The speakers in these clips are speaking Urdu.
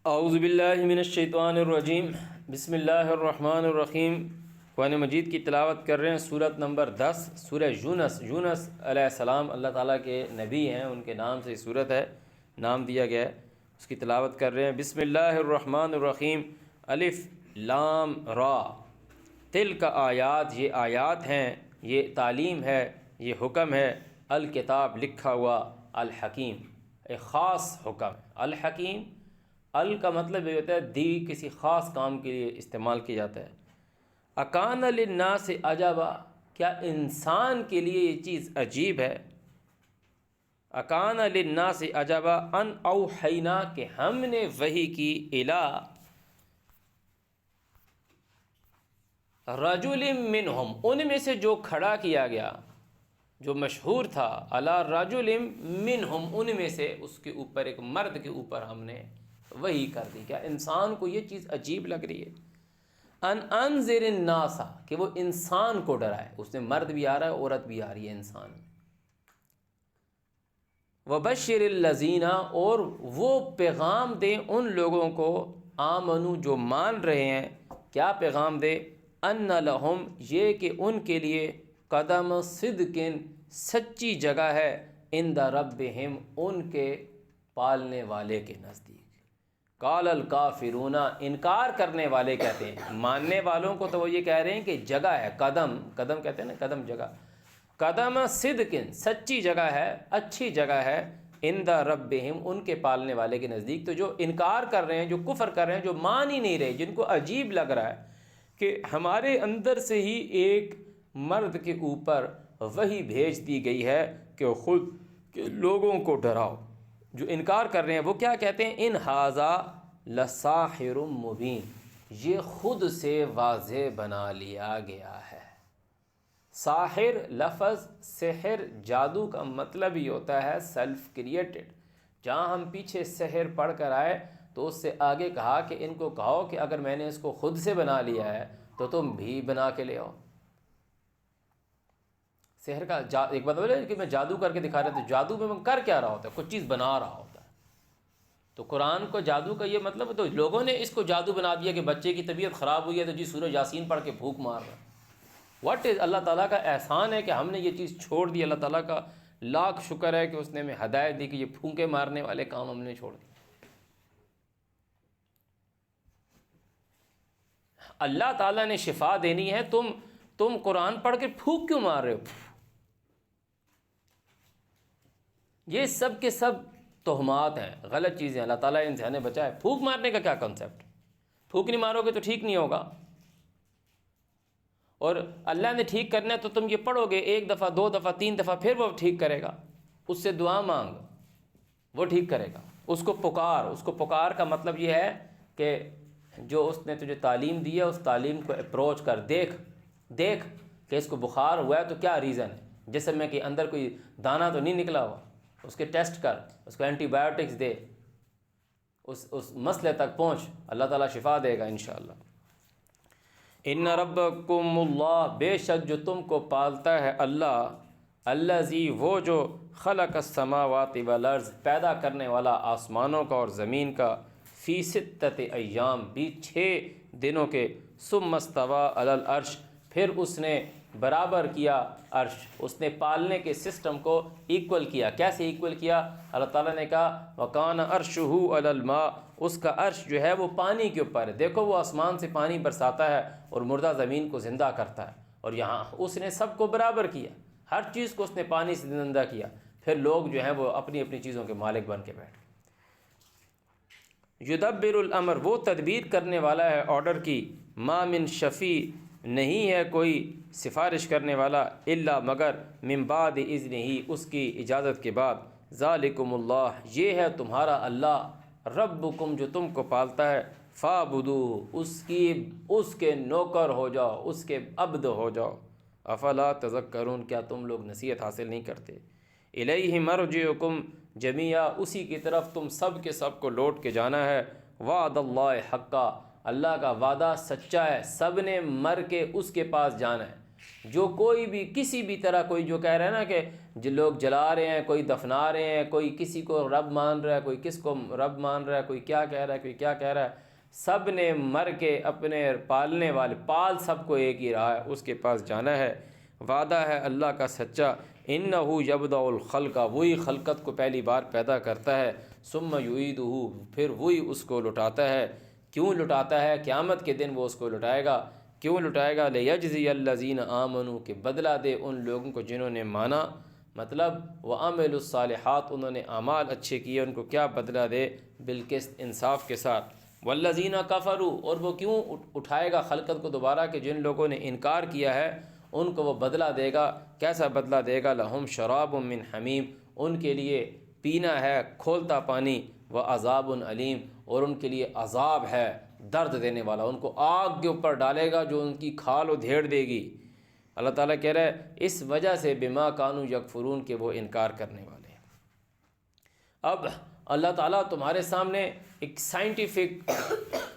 اعوذ باللہ من الشیطان الرجیم، بسم اللہ الرحمن الرحیم۔ قرآن مجید کی تلاوت کر رہے ہیں سورت نمبر 10، سورہ یونس۔ یونس علیہ السلام اللہ تعالیٰ کے نبی ہیں، ان کے نام سے سورت ہے، نام دیا گیا ہے، اس کی تلاوت کر رہے ہیں۔ بسم اللہ الرحمن الرحیم، الف لام را، تلک آیات، یہ آیات ہیں، یہ تعلیم ہے، یہ حکم ہے، الکتاب لکھا ہوا، الحکیم ایک خاص حکم ہے۔ الحکیم، ال کا مطلب یہ ہوتا ہے دی، کسی خاص کام کے لیے استعمال کیا جاتا ہے۔ اکان للناس عجبا، کیا انسان کے لیے یہ چیز عجیب ہے؟ اکان للناس عجبا ان اوحینا، کہ ہم نے وحی کی، الی رجل منہم، ان میں سے جو کھڑا کیا گیا، جو مشہور تھا، علی رجل منہم، ان میں سے اس کے اوپر، ایک مرد کے اوپر ہم نے وحی کر دی۔ کیا انسان کو یہ چیز عجیب لگ رہی ہے؟ ان انذر الناس، کہ وہ انسان کو ڈرائے، اس میں مرد بھی آ رہا ہے، عورت بھی آ رہی ہے، انسان۔ وبشر الذین، اور وہ پیغام دے ان لوگوں کو، آمنو، جو مان رہے ہیں۔ کیا پیغام دے؟ ان لہم، یہ کہ ان کے لیے، قدم صدقن، سچی جگہ ہے، عند ربہم، ان کے پالنے والے کے نزدیک۔ قال الکافرون، انکار کرنے والے کہتے ہیں، ماننے والوں کو تو وہ یہ کہہ رہے ہیں کہ جگہ ہے، قدم، قدم کہتے ہیں نا، قدم جگہ، قدم صدقن، سچی جگہ ہے، اچھی جگہ ہے، عند ربہم، ان کے پالنے والے کے نزدیک۔ تو جو انکار کر رہے ہیں، جو کفر کر رہے ہیں، جو مان ہی نہیں رہے، جن کو عجیب لگ رہا ہے کہ ہمارے اندر سے ہی ایک مرد کے اوپر وحی بھیج دی گئی ہے کہ خود کے لوگوں کو ڈراؤ، جو انکار کر رہے ہیں وہ کیا کہتے ہیں؟ ان ھذا لساحر مبین، یہ خود سے واضح بنا لیا گیا ہے۔ ساحر، لفظ سحر، جادو کا مطلب ہی ہوتا ہے سیلف کریٹڈ۔ جہاں ہم پیچھے سحر پڑھ کر آئے تو اس سے آگے کہا کہ ان کو کہو کہ اگر میں نے اس کو خود سے بنا لیا ہے تو تم بھی بنا کے لے آؤ۔ سحر کا ایک مطلب ہے کہ میں جادو کر کے دکھا رہا ہوں، تو جادو میں کر کیا رہا ہوتا ہے؟ کچھ چیز بنا رہا ہوتا ہے۔ تو قرآن کو جادو کا یہ مطلب ہے، تو لوگوں نے اس کو جادو بنا دیا کہ بچے کی طبیعت خراب ہوئی ہے تو جی سورہ یاسین پڑھ کے پھونک مار رہا ہے۔ واٹ از، اللہ تعالیٰ کا احسان ہے کہ ہم نے یہ چیز چھوڑ دی۔ اللہ تعالیٰ کا لاکھ شکر ہے کہ اس نے ہمیں ہدایت دی کہ یہ پھونکے مارنے والے کام ہم نے چھوڑ دی۔ اللہ تعالیٰ نے شفا دینی ہے، تم قرآن پڑھ کے پھونک کیوں مار رہے ہو؟ یہ سب کے سب تہمات ہیں، غلط چیزیں۔ اللہ تعالیٰ ان سے ہمیں بچائے۔ پھونک مارنے کا کیا کنسیپٹ؟ پھونک نہیں مارو گے تو ٹھیک نہیں ہوگا، اور اللہ نے ٹھیک کرنا ہے تو تم یہ پڑھو گے ایک دفعہ، دو دفعہ، تین دفعہ، پھر وہ ٹھیک کرے گا۔ اس سے دعا مانگ، وہ ٹھیک کرے گا۔ اس کو پکار، اس کو پکار کا مطلب یہ ہے کہ جو اس نے تجھے تعلیم دی ہے اس تعلیم کو اپروچ کر، دیکھ کہ اس کو بخار ہوا ہے تو کیا ریزن ہے، جسم میں کہ اندر کوئی دانہ تو نہیں نکلا ہوا، اس کے ٹیسٹ کر، اس کو اینٹی بائیوٹکس دے، اس مسئلے تک پہنچ، اللہ تعالیٰ شفا دے گا انشاءاللہ۔ ان ربکم اللہ، بے شک جو تم کو پالتا ہے اللہ، الذی، وہ جو خلق السماوات والارض، پیدا کرنے والا آسمانوں کا اور زمین کا، فی ستۃ ایام، بھی 6 دنوں کے، ثم استوی علی العرش، پھر اس نے برابر کیا عرش، اس نے پالنے کے سسٹم کو ایکول کیا۔ کیسے ایکول کیا؟ اللہ تعالیٰ نے کہا وَكَانَ عَرْشُهُ عَلَى الْمَاءِ، اس کا عرش جو ہے وہ پانی کے اوپر ہے۔ دیکھو وہ آسمان سے پانی برساتا ہے اور مردہ زمین کو زندہ کرتا ہے، اور یہاں اس نے سب کو برابر کیا، ہر چیز کو اس نے پانی سے زندہ کیا۔ پھر لوگ جو ہیں وہ اپنی اپنی چیزوں کے مالک بن کے بیٹھ گئے۔ یدبر الامر، وہ تدبیر کرنے والا ہے آرڈر کی، ما من شفیع، نہیں ہے کوئی سفارش کرنے والا، الا مگر، من بعد اذنہ، اس کی اجازت کے بعد، ذالکم اللہ، یہ ہے تمہارا اللہ، ربکم، جو تم کو پالتا ہے، فاعبدوہ، اس کے نوکر ہو جاؤ، اس کے عبد ہو جاؤ۔ افلا تذکرون، کیا تم لوگ نصیحت حاصل نہیں کرتے؟ الیہ مرجعکم جمیعا، اسی کی طرف تم سب کے سب کو لوٹ کے جانا ہے۔ وعد اللہ حقا، اللہ کا وعدہ سچا ہے، سب نے مر کے اس کے پاس جانا ہے۔ جو کوئی بھی کسی بھی طرح کوئی جو کہہ رہا ہے نا کہ جو لوگ جلا رہے ہیں، کوئی دفنا رہے ہیں، کوئی کسی کو رب مان رہا ہے، کوئی کس کو رب مان رہا ہے، کوئی کیا کہہ رہا ہے، کوئی کیا کہہ رہا ہے، سب نے مر کے اپنے پالنے والے پال سب کو ایک ہی رہا ہے، اس کے پاس جانا ہے۔ وعدہ ہے اللہ کا سچا، انہ یبدأ الخلق، وہی خلقت کو پہلی بار پیدا کرتا ہے، ثم یعیدہ، پھر وہی اس کو لٹاتا ہے۔ کیوں لٹاتا ہے؟ قیامت کے دن وہ اس کو لٹائے گا۔ کیوں لٹائے گا؟ لیجزی الذین آمنوا، کہ بدلہ دے ان لوگوں کو جنہوں نے مانا، مطلب وعملوا الصالحات، انہوں نے اعمال اچھے کیے، ان کو کیا بدلہ دے؟ بالقسط، انصاف کے ساتھ۔ والذین کفروا، اور وہ کیوں اٹھائے گا خلقت کو دوبارہ؟ کہ جن لوگوں نے انکار کیا ہے ان کو وہ بدلہ دے گا۔ کیسا بدلہ دے گا؟ لہم شراب من حمیم، ان کے لیے پینا ہے کھولتا پانی، وعذاب علیم، اور ان کے لیے عذاب ہے درد دینے والا، ان کو آگ کے اوپر ڈالے گا جو ان کی کھال و دھیڑ دے گی۔ اللہ تعالیٰ کہہ رہا ہے اس وجہ سے بما کانوا یکفرون، کہ وہ انکار کرنے والے ہیں۔ اب اللہ تعالیٰ تمہارے سامنے ایک سائنٹیفک،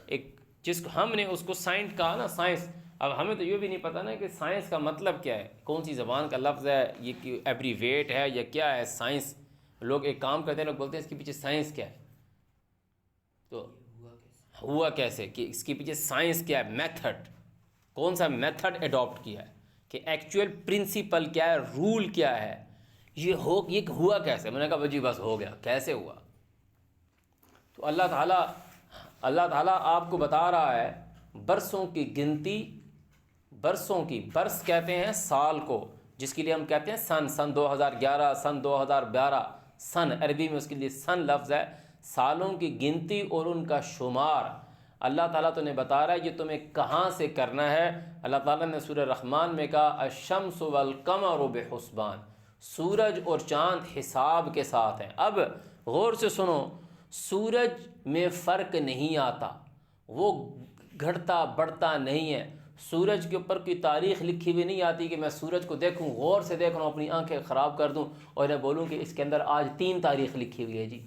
ایک جس کو ہم نے اس کو سائنس کہا نا، سائنس، اب ہمیں تو یہ بھی نہیں پتہ نا کہ سائنس کا مطلب کیا ہے، کون سی زبان کا لفظ ہے، یہ ایبریویٹ ہے یا کیا ہے سائنس۔ لوگ ایک کام کرتے ہیں، لوگ بولتے ہیں اس کے پیچھے سائنس کیا ہے، تو ہوا کیسے، کہ اس کے پیچھے سائنس کیا ہے، میتھڈ، کون سا میتھڈ اڈاپٹ کیا ہے، کہ ایکچوئل پرنسپل کیا ہے، رول کیا ہے، یہ ہوا کیسے۔ میں نے کہا جی بس ہو گیا، کیسے ہوا؟ تو اللہ تعالیٰ آپ کو بتا رہا ہے برسوں کی گنتی، برسوں کی، برس کہتے ہیں سال کو، جس کے لیے ہم کہتے ہیں سن 2011، سن 2012، سن عربی میں اس کے لیے سن لفظ ہے، سالوں کی گنتی اور ان کا شمار اللہ تعالیٰ تو نے بتا رہا ہے یہ تمہیں کہاں سے کرنا ہے۔ اللہ تعالیٰ نے سورہ رحمان میں کہا الشمس والقمر بحسبان، سورج اور چاند حساب کے ساتھ ہیں۔ اب غور سے سنو، سورج میں فرق نہیں آتا، وہ گھٹتا بڑھتا نہیں ہے، سورج کے اوپر کوئی تاریخ لکھی ہوئی نہیں آتی کہ میں سورج کو دیکھوں، غور سے دیکھ رہا ہوں، اپنی آنکھیں خراب کر دوں اور میں بولوں کہ اس کے اندر آج 3 تاریخ لکھی ہوئی ہے جی،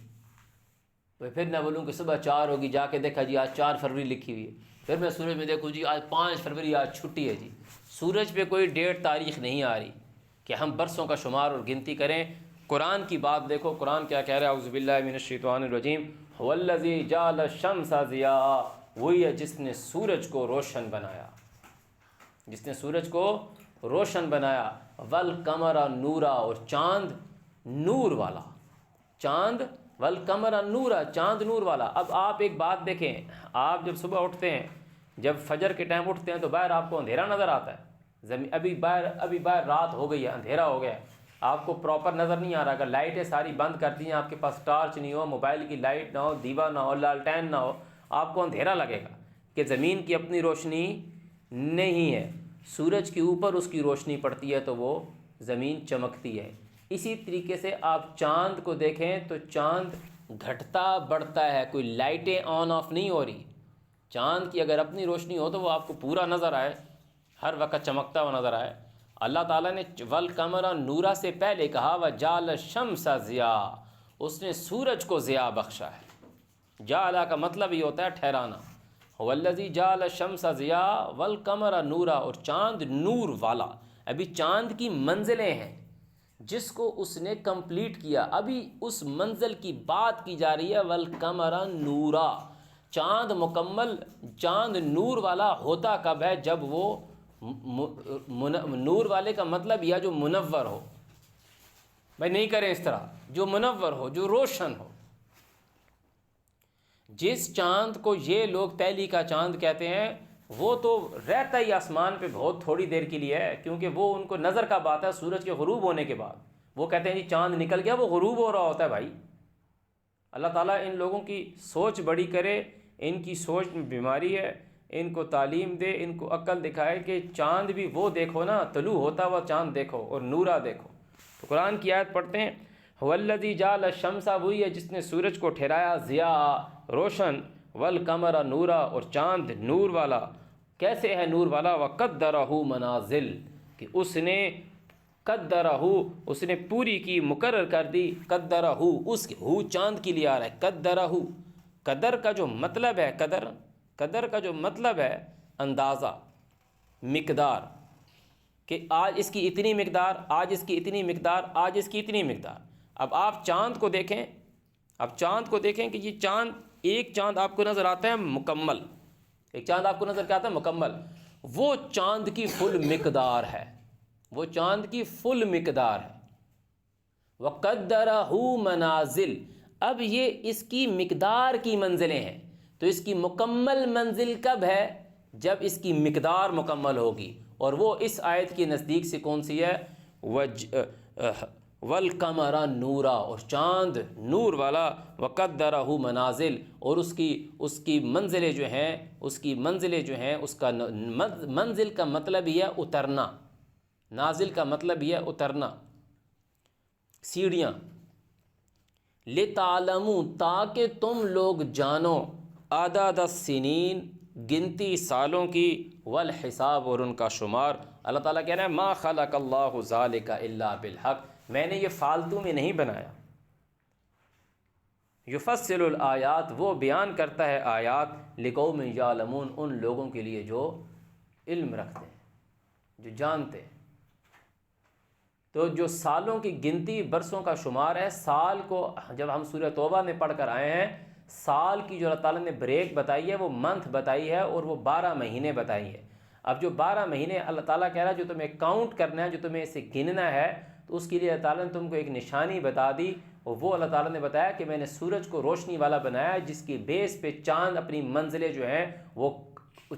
پھر میں بولوں کہ صبح 4 ہوگی، جا کے دیکھا جی آج 4 فروری لکھی ہوئی ہے، پھر میں سورج میں دیکھوں جی آج 5 فروری، آج چھٹی ہے جی۔ سورج پہ کوئی ڈیٹ تاریخ نہیں آ رہی کہ ہم برسوں کا شمار اور گنتی کریں۔ قرآن کی بات دیکھو، قرآن کیا کہہ رہا ہے، اعوذ باللہ من الشیطان الرجیم، هو الذی جعل الشمس ضیاء، وہی ہے جس نے سورج کو روشن بنایا، جس نے سورج کو روشن بنایا، والقمر نورا، اور چاند نور والا، چاند والقمر نورا، چاند نور والا۔ اب آپ ایک بات دیکھیں، آپ جب صبح اٹھتے ہیں، جب فجر کے ٹائم اٹھتے ہیں تو باہر آپ کو اندھیرا نظر آتا ہے، ابھی باہر رات ہو گئی ہے، اندھیرا ہو گیا ہے، آپ کو پراپر نظر نہیں آ رہا۔ اگر لائٹیں ساری بند کر دی ہیں، آپ کے پاس ٹارچ نہیں ہو، موبائل کی لائٹ نہ ہو، دیوا نہ ہو، لالٹین نہ ہو، آپ کو اندھیرا لگے گا کہ زمین کی اپنی روشنی نہیں ہے، سورج کے اوپر اس کی روشنی پڑتی ہے تو وہ زمین چمکتی ہے۔ اسی طریقے سے آپ چاند کو دیکھیں تو چاند گھٹتا بڑھتا ہے، کوئی لائٹیں آن آف نہیں ہو رہی۔ چاند کی اگر اپنی روشنی ہو تو وہ آپ کو پورا نظر آئے، ہر وقت چمکتا ہوا نظر آئے۔ اللہ تعالیٰ نے والقمر نورا سے پہلے کہا وجعل الشمس ضیاء، اس نے سورج کو ضیاء بخشا ہے۔ جعل کا مطلب یہ ہوتا ہے ٹھہرانا، هو الذی جعل الشمس ضیاء والقمر نورا، اور چاند نور والا۔ ابھی چاند کی منزلیں ہیں جس کو اس نے کمپلیٹ کیا، ابھی اس منزل کی بات کی جا رہی ہے، والقمر نورا، چاند مکمل، چاند نور والا ہوتا کب ہے؟ جب وہ نور والے کا مطلب یہ جو منور ہو، بھائی نہیں کریں اس طرح، جو منور ہو، جو روشن ہو۔ جس چاند کو یہ لوگ پہلی کا چاند کہتے ہیں، وہ تو رہتا ہی آسمان پہ بہت تھوڑی دیر کے لیے ہے، کیونکہ وہ ان کو نظر کا بات ہے سورج کے غروب ہونے کے بعد۔ وہ کہتے ہیں جی چاند نکل گیا، وہ غروب ہو رہا ہوتا ہے بھائی۔ اللہ تعالیٰ ان لوگوں کی سوچ بڑی کرے، ان کی سوچ میں بیماری ہے، ان کو تعلیم دے، ان کو عقل دکھائے کہ چاند بھی وہ دیکھو نا، طلوع ہوتا ہوا چاند دیکھو اور نورا دیکھو۔ تو قرآن کی آیت پڑھتے ہیں، هو الذی جعل الشمس، وہی ہے جس نے سورج کو ٹھہرایا ضیاء روشن، والقمر نورا، اور چاند نور والا۔ کیسے ہے نور والا؟ وقدرہ منازل، کہ اس نے قدرہ، اس نے پوری کی، مقرر کر دی، قدرہ، اس ہو چاند کے لیے آ رہا ہے، قدرہ، قدر کا جو مطلب ہے، قدر کا جو مطلب ہے اندازہ، مقدار، کہ آج اس کی اتنی مقدار، آج اس کی اتنی مقدار، آج اس کی اتنی مقدار۔ اب آپ چاند کو دیکھیں، اب چاند کو دیکھیں کہ یہ چاند، ایک چاند آپ کو نظر آتا ہے مکمل، ایک چاند آپ کو نظر کیا آتا ہے مکمل، وہ چاند کی فل مقدار ہے، وہ چاند کی فل مقدار ہے۔ وَقَدَّرَهُ منازل، اب یہ اس کی مقدار کی منزلیں ہیں، تو اس کی مکمل منزل کب ہے؟ جب اس کی مقدار مکمل ہوگی، اور وہ اس آیت کی نزدیک سے کون سی ہے؟ وَالْقَمَرَ نُورًا، اور چاند نور والا، وَقَدَّرَهُ منازل، اور اس کی منزلیں جو ہیں، اس کی منزلیں جو ہیں، اس کا منزل کا مطلب یہ ہے اترنا، نازل کا مطلب یہ ہے اترنا، سیڑھیاں۔ لِتَعْلَمُوا، تاکہ تم لوگ جانو، عدد السنین، گنتی سالوں کی، والحساب، اور ان کا شمار۔ اللہ تعالیٰ کہہ رہے ہیں ما خلق اللہ ذالک الا بالحق، میں نے یہ فالتو میں نہیں بنایا۔ یفصل الآیات، وہ بیان کرتا ہے آیات، لقوم یعلمون، ان لوگوں کے لیے جو علم رکھتے ہیں، جو جانتے ہیں۔ تو جو سالوں کی گنتی، برسوں کا شمار ہے، سال کو جب ہم سورہ توبہ میں پڑھ کر آئے ہیں، سال کی جو اللہ تعالیٰ نے بریک بتائی ہے وہ منتھ بتائی ہے، اور وہ 12 مہینے بتائی ہے۔ اب جو 12 مہینے اللہ تعالیٰ کہہ رہا ہے جو تمہیں کاؤنٹ کرنا ہے، جو تمہیں اسے گننا ہے، تو اس کے لیے اللہ تعالیٰ نے تم کو ایک نشانی بتا دی، اور وہ اللہ تعالیٰ نے بتایا کہ میں نے سورج کو روشنی والا بنایا، جس کی بیس پہ چاند اپنی منزلیں جو ہیں وہ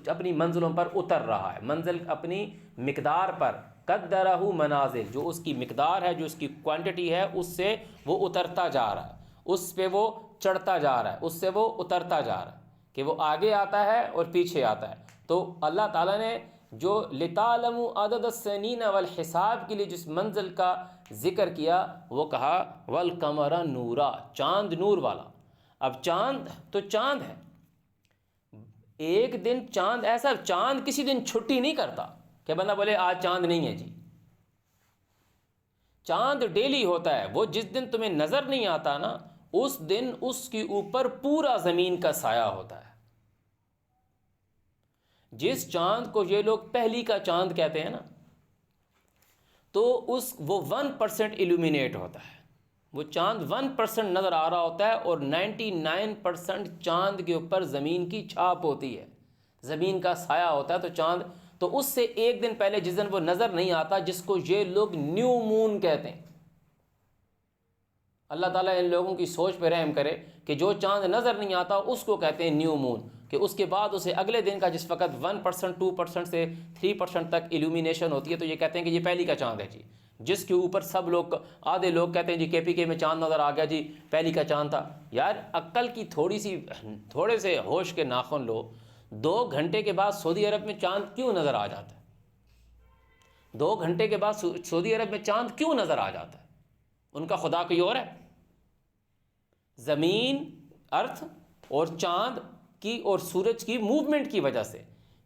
اپنی منزلوں پر اتر رہا ہے، منزل اپنی مقدار پر، قدرہ منازل، جو اس کی مقدار ہے، جو اس کی کوانٹٹی ہے، اس سے وہ اترتا جا رہا ہے، اس پہ وہ چڑھتا جا رہا ہے، اس سے وہ اترتا جا رہا ہے، کہ وہ آگے آتا ہے اور پیچھے آتا ہے۔ تو اللہ تعالیٰ نے جو لِتَعْلَمُوا عَدَدَ السِّنِينَ وَالْحِسَاب کے لیے جس منزل کا ذکر کیا، وہ کہا وَالْقَمَرَ نُورًا، چاند نور والا۔ اب چاند تو چاند ہے، ایک دن چاند ایسا، چاند کسی دن چھٹی نہیں کرتا کہ بندہ بولے آج چاند نہیں ہے جی، چاند ڈیلی ہوتا ہے۔ وہ جس دن تمہیں نظر نہیں آتا نا، اس دن اس کے اوپر پورا زمین کا سایہ ہوتا ہے۔ جس چاند کو یہ لوگ پہلی کا چاند کہتے ہیں نا، تو وہ 1% ایلومینیٹ ہوتا ہے، وہ چاند 1% نظر آ رہا ہوتا ہے، اور 99% چاند کے اوپر زمین کی چھاپ ہوتی ہے، زمین کا سایہ ہوتا ہے۔ تو چاند تو اس سے ایک دن پہلے جس دن وہ نظر نہیں آتا، جس کو یہ لوگ نیو مون کہتے ہیں، اللہ تعالیٰ ان لوگوں کی سوچ پہ رحم کرے کہ جو چاند نظر نہیں آتا اس کو کہتے ہیں نیو مون، کہ اس کے بعد اسے اگلے دن کا جس وقت 1%، 2% سے 3% تک ایلومینیشن ہوتی ہے، تو یہ کہتے ہیں کہ یہ پہلی کا چاند ہے جی، جس کے اوپر سب لوگ، آدھے لوگ کہتے ہیں جی KPK میں چاند نظر آ گیا جی، پہلی کا چاند تھا۔ یار عقل کی تھوڑے سے ہوش کے ناخن لو، 2 گھنٹے کے بعد سعودی عرب میں چاند کیوں نظر آ جاتا ہے؟ 2 گھنٹے کے بعد سعودی عرب میں چاند کیوں نظر آ جاتا ہے؟ ان کا خدا کوئی اور ہے؟ زمین، ارتھ اور چاند کی اور سورج کی موومنٹ کی وجہ سے،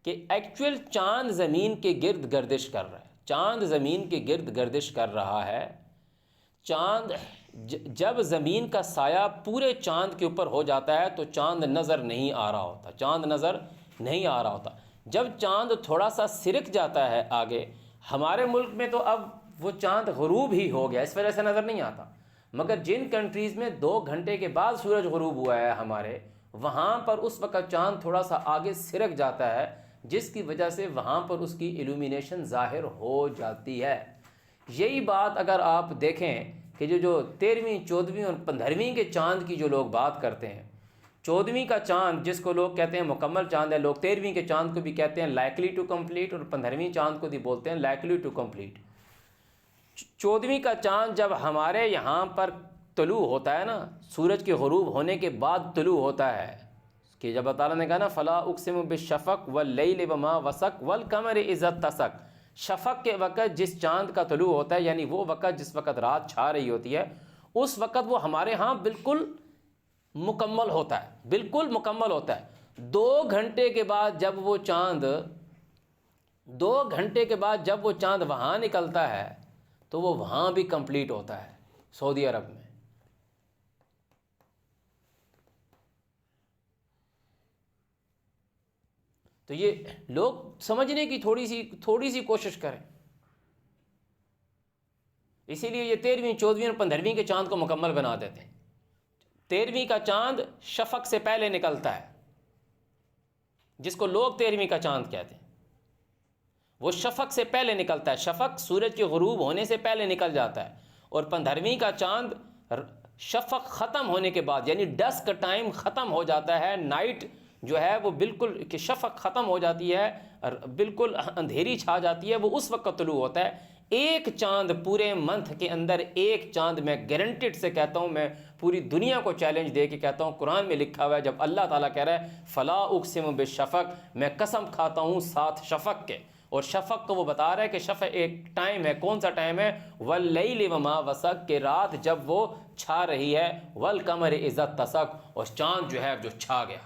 کہ ایکچوئل چاند زمین کے گرد گردش کر رہا ہے، چاند زمین کے گرد گردش کر رہا ہے۔ چاند جب زمین کا سایہ پورے چاند کے اوپر ہو جاتا ہے تو چاند نظر نہیں آ رہا ہوتا، چاند نظر نہیں آ رہا ہوتا۔ جب چاند تھوڑا سا سرک جاتا ہے آگے، ہمارے ملک میں تو اب وہ چاند غروب ہی ہو گیا، اس وجہ سے نظر نہیں آتا، مگر جن کنٹریز میں 2 گھنٹے کے بعد سورج غروب ہوا ہے ہمارے، وہاں پر اس وقت چاند تھوڑا سا آگے سرک جاتا ہے، جس کی وجہ سے وہاں پر اس کی ایلومینیشن ظاہر ہو جاتی ہے۔ یہی بات اگر آپ دیکھیں کہ جو 13ویں، 14ویں اور 15ویں کے چاند کی جو لوگ بات کرتے ہیں، 14ویں کا چاند جس کو لوگ کہتے ہیں مکمل چاند ہے، لوگ 13ویں کے چاند کو بھی کہتے ہیں لائکلی ٹو کمپلیٹ، اور 15ویں چاند کو بھی بولتے ہیں لائکلی ٹو کمپلیٹ۔ 14ویں کا چاند جب ہمارے یہاں پر طلوع ہوتا ہے نا، سورج کے غروب ہونے کے بعد طلوع ہوتا ہے، کہ جب اللہ تعالیٰ نے کہا نا فلا اقسم بالشفق واللیل وما وسق والقمر اذا اتسق، شفق کے وقت جس چاند کا طلوع ہوتا ہے، یعنی وہ وقت جس وقت رات چھا رہی ہوتی ہے، اس وقت وہ ہمارے ہاں بالکل مکمل ہوتا ہے، بالکل مکمل ہوتا ہے۔ 2 گھنٹے کے بعد جب وہ چاند 2 گھنٹے کے بعد جب وہ چاند وہاں نکلتا ہے تو وہ وہاں بھی کمپلیٹ ہوتا ہے، سعودی عرب میں۔ تو یہ لوگ سمجھنے کی تھوڑی سی کوشش کریں اسی لیے یہ 13ویں 14ویں اور 15ویں کے چاند کو مکمل بنا دیتے ہیں۔ 13ویں کا چاند شفق سے پہلے نکلتا ہے، جس کو لوگ 13ویں کا چاند کہتے ہیں، وہ شفق سے پہلے نکلتا ہے، شفق سورج کے غروب ہونے سے پہلے نکل جاتا ہے، اور 15ویں کا چاند شفق ختم ہونے کے بعد، یعنی ڈسک ٹائم ختم ہو جاتا ہے، نائٹ جو ہے وہ بالکل کہ شفق ختم ہو جاتی ہے، بالکل اندھیری چھا جاتی ہے، وہ اس وقت طلوع ہوتا ہے۔ ایک چاند پورے منتھ کے اندر، ایک چاند میں گارنٹیڈ سے کہتا ہوں، میں پوری دنیا کو چیلنج دے کے کہتا ہوں، قرآن میں لکھا ہوا ہے، جب اللہ تعالیٰ کہہ رہا ہے فلا اقسم بالشفق، میں قسم کھاتا ہوں 7 شفق کے، اور شفق کو وہ بتا رہا ہے کہ شفق ایک ٹائم ہے، کون سا ٹائم ہے؟ واللیل وما وسق، کہ رات جب وہ چھا رہی ہے، والقمر اذا اتسق، اور چاند جو ہے جو چھا گیا۔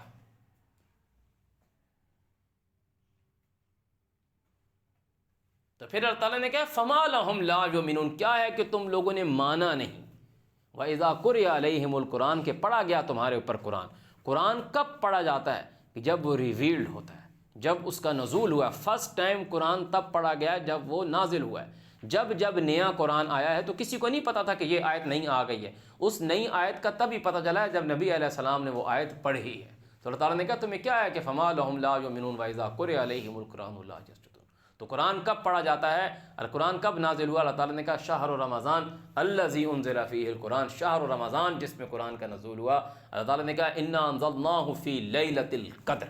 تو پھر اللہ تعالیٰ نے کہا فما لہم لا یؤمنون، کیا ہے کہ تم لوگوں نے مانا نہیں۔ وَإِذَا قُرِئَ عَلَيْهِمُ الْقُرْآنُ، کہ پڑھا گیا تمہارے اوپر قرآن۔ قرآن کب پڑھا جاتا ہے؟ کہ جب وہ ریویلڈ ہوتا ہے، جب اس کا نزول ہوا ہے۔ فرسٹ ٹائم قرآن تب پڑھا گیا جب وہ نازل ہوا ہے۔ جب نیا قرآن آیا ہے تو کسی کو نہیں پتا تھا کہ یہ آیت نہیں آ گئی ہے، اس نئی آیت کا تب ہی پتہ چلا ہے جب نبی علیہ السلام نے وہ آیت پڑھی ہے۔ تو اللہ تعالیٰ نے کہا تمہیں کیا ہے کہ فما لہم لا یؤمنون وَإِذَا قُرِئَ عَلَيْهِمُ الْقُرْآنُ لَا يَسْجُدُونَ۔ تو قرآن کب پڑھا جاتا ہے اور قرآن کب نازل ہوا؟ اللہ تعالیٰ نے کہا شہر رمضان الذی انزل فیہ القرآن، شہر رمضان جس میں قرآن کا نزول ہوا۔ اللہ تعالیٰ نے کہا انا انزلناہ فی لیلۃ القدر۔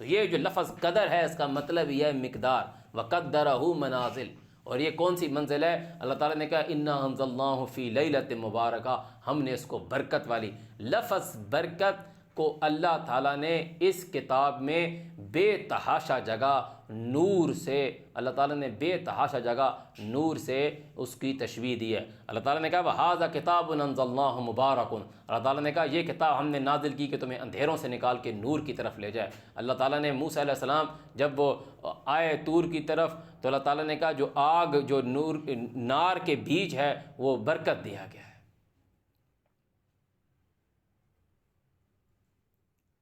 تو یہ جو لفظ قدر ہے اس کا مطلب یہ ہے مقدار، وقدرہ منازل، اور یہ کون سی منزل ہے؟ اللہ تعالیٰ نے کہا انا انزلناہ فی لیلۃ مبارکہ، ہم نے اس کو برکت والی۔ لفظ برکت کو اللہ تعالیٰ نے اس کتاب میں بے تحاشا جگہ نور سے، اللہ تعالیٰ نے بے تحاشا جگہ نور سے اس کی تشبیہ دی ہے۔ اللہ تعالیٰ نے کہا وَهَذَا كِتَابٌ أَنزَلْنَاهُ مُبَارَكٌ، اللہ تعالیٰ نے کہا یہ کتاب ہم نے نازل کی کہ تمہیں اندھیروں سے نکال کے نور کی طرف لے جائے۔ اللہ تعالیٰ نے موسیٰ علیہ السلام جب وہ آئے طور کی طرف تو اللہ تعالیٰ نے کہا جو آگ، جو نار کے بیج ہے وہ برکت دیا گیا ہے۔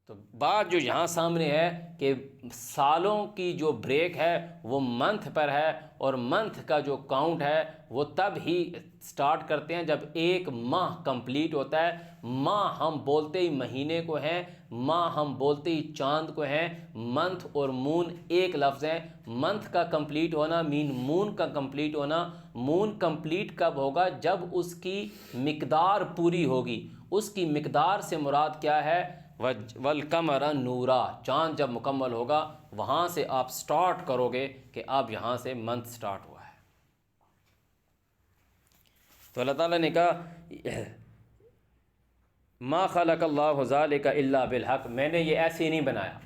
تو بات جو یہاں سامنے ہے کہ سالوں کی جو بریک ہے وہ منتھ پر ہے، اور منتھ کا جو کاؤنٹ ہے وہ تب ہی سٹارٹ کرتے ہیں جب ایک ماہ کمپلیٹ ہوتا ہے۔ ماہ ہم بولتے ہی مہینے کو ہیں، ماہ ہم بولتے ہی چاند کو ہیں۔ منتھ اور مون ایک لفظ ہیں۔ منتھ کا کمپلیٹ ہونا مین مون کا کمپلیٹ ہونا۔ مون کمپلیٹ کب ہوگا؟ جب اس کی مقدار پوری ہوگی۔ اس کی مقدار سے مراد کیا ہے؟ والقمر نورا، چاند جب مکمل ہوگا وہاں سے آپ سٹارٹ کرو گے کہ اب یہاں سے منتھ سٹارٹ ہوا ہے۔ تو اللہ تعالیٰ نے کہا ما خلق اللہ ذالک الا بالحق، میں نے یہ ایسے ہی نہیں بنایا۔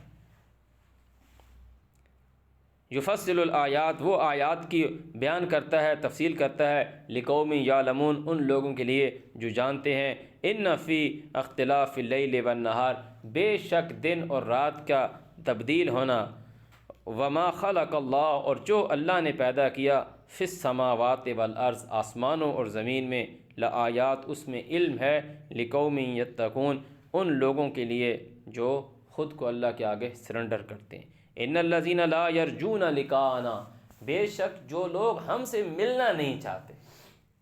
یفصل الآیات، وہ آیات کی بیان کرتا ہے، تفصیل کرتا ہے، لقوم یعلمون، ان لوگوں کے لیے جو جانتے ہیں۔ ان فی اختلاف اللیل والنہار، بے شک دن اور رات کا تبدیل ہونا، وما خلق اللہ، اور جو اللہ نے پیدا کیا، فی السماوات والارض، آسمانوں اور زمین میں، لآیات، اس میں علم ہے، لقوم یتقون، ان لوگوں کے لیے جو خود کو اللہ کے آگے سرنڈر کرتے ہیں۔ ان الذین لا یرجون لقاءنا، بے شک جو لوگ ہم سے ملنا نہیں چاہتے۔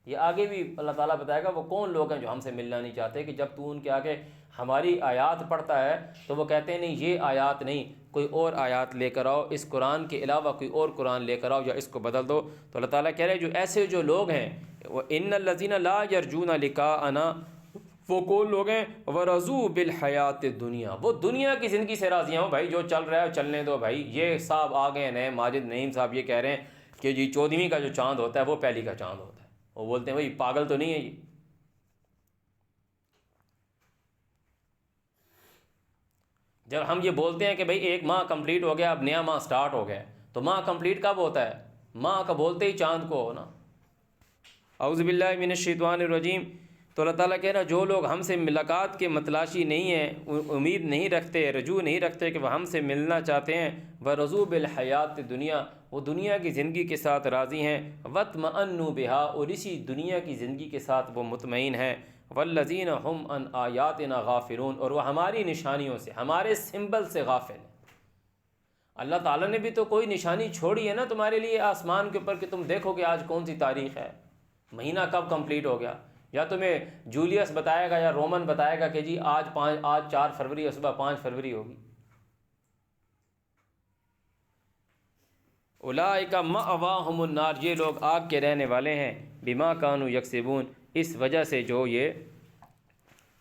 یہ آگے بھی اللہ تعالیٰ بتائے گا وہ کون لوگ ہیں جو ہم سے ملنا نہیں چاہتے، کہ جب تو ان کے آگے ہماری آیات پڑھتا ہے تو وہ کہتے ہیں نہیں یہ آیات نہیں، کوئی اور آیات لے کر آؤ، اس قرآن کے علاوہ کوئی اور قرآن لے کر آؤ، یا اس کو بدل دو۔ تو اللہ تعالیٰ کہہ رہے ہیں جو ایسے جو لوگ ہیں، وہ ان الذین لا یرجون لقاءنا، وہ کون لوگ ہیں؟ ورضوا بالحیات الدنیا، وہ دنیا کی زندگی سے راضی ہیں۔ بھائی جو چل رہا ہے چلنے دو بھائی۔ یہ صاحب آ گئے نئے، ماجد نعیم صاحب یہ کہہ رہے ہیں کہ جی 14ویں کا جو چاند ہوتا ہے وہ پہلی کا چاند ہوتا ہے۔ وہ بولتے ہیں بھائی پاگل تو نہیں ہے یہ؟ جب ہم یہ بولتے ہیں کہ بھائی ایک ماہ کمپلیٹ ہو گیا اب نیا ماہ سٹارٹ ہو گیا، تو ماہ کمپلیٹ کب ہوتا ہے؟ ماہ کا بولتے ہی چاند کو ہونا۔ اعوذ باللہ من الشیطان الرجیم۔ تو اللہ تعالیٰ کہہ رہا جو لوگ ہم سے ملاقات کے متلاشی نہیں ہیں، امید نہیں رکھتے، رجوع نہیں رکھتے کہ وہ ہم سے ملنا چاہتے ہیں، وَرَضُوا بِالْحَيَاةِ الدُّنْيَا، وہ دنیا کی زندگی کے ساتھ راضی ہیں، وَاطْمَأَنُّوا بِهَا، اور اسی دنیا کی زندگی کے ساتھ وہ مطمئن ہیں، وَالَّذِينَ هُمْ عَنْ آيَاتِنَا غَافِلُونَ، اور وہ ہماری نشانیوں سے، ہمارے سمبل سے غافل ہیں۔ اللہ تعالیٰ نے بھی تو کوئی نشانی چھوڑی ہے نا تمہارے لیے آسمان کے اوپر کہ تم دیکھو کہ آج کون سی تاریخ ہے۔ مہینہ کب کمپلیٹ ہو گیا؟ یا تمہیں جولیس بتائے گا یا رومن بتائے گا کہ جی آج 4 فروری ہے، صبح 5 فروری ہوگی۔ اولئک مأواہم النار، یہ لوگ آگ کے رہنے والے ہیں، بما کانوا یکسبون، اس وجہ سے جو یہ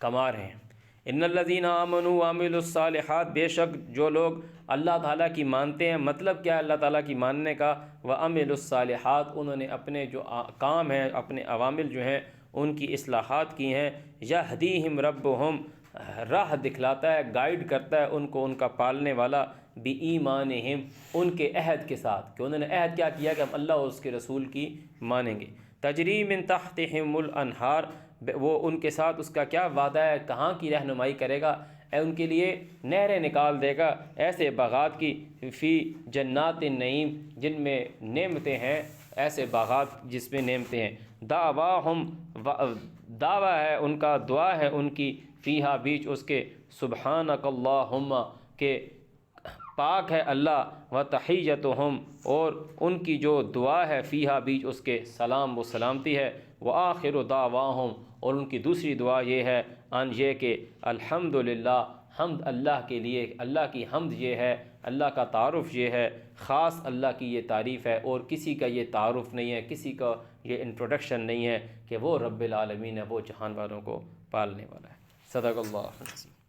کما رہے ہیں۔ ان الذین آمنوا وعملوا الصالحات، بے شک جو لوگ اللہ تعالیٰ کی مانتے ہیں، مطلب کیا ہے اللہ تعالیٰ کی ماننے کا؟ وعملوا الصالحات، انہوں نے اپنے جو کام ہیں، اپنے عوامل جو ہیں ان کی اصلاحات کی ہیں۔ یہدیہم ربہم، راہ دکھلاتا ہے، گائیڈ کرتا ہے ان کو ان کا پالنے والا، بِایمانہم، ان کے عہد کے ساتھ، کہ انہوں نے عہد کیا کیا کہ ہم اللہ اور اس کے رسول کی مانیں گے۔ تجری من تحتہم الانہار، وہ ان کے ساتھ اس کا کیا وعدہ ہے، کہاں کی رہنمائی کرے گا؟ ان کے لیے نہریں نکال دے گا، ایسے باغات کی، فی جنات النعیم، جن میں نعمتیں ہیں، ایسے باغات جس میں نعمتیں ہیں۔ دعواہم، دعویٰ ہے ان کا، دعا ہے ان کی، فیہا، بیچ اس کے، سبحانک اللہم، کہ پاک ہے اللہ، و تحیتہم، اور ان کی جو دعا ہے، فیہا، بیچ اس کے، سلام، و سلامتی ہے، وآخر دعواہم، اور ان کی دوسری دعا یہ ہے، ان یہ کہ الحمدللہ، حمد اللہ کے لیے، اللہ کی حمد یہ ہے، اللہ کا تعارف یہ ہے، خاص اللہ کی یہ تعریف ہے، اور کسی کا یہ تعارف نہیں ہے، کسی کا یہ انٹروڈکشن نہیں ہے کہ وہ رب العالمین ہے، وہ جہان والوں کو پالنے والا ہے۔ صدق اللہ العظیم۔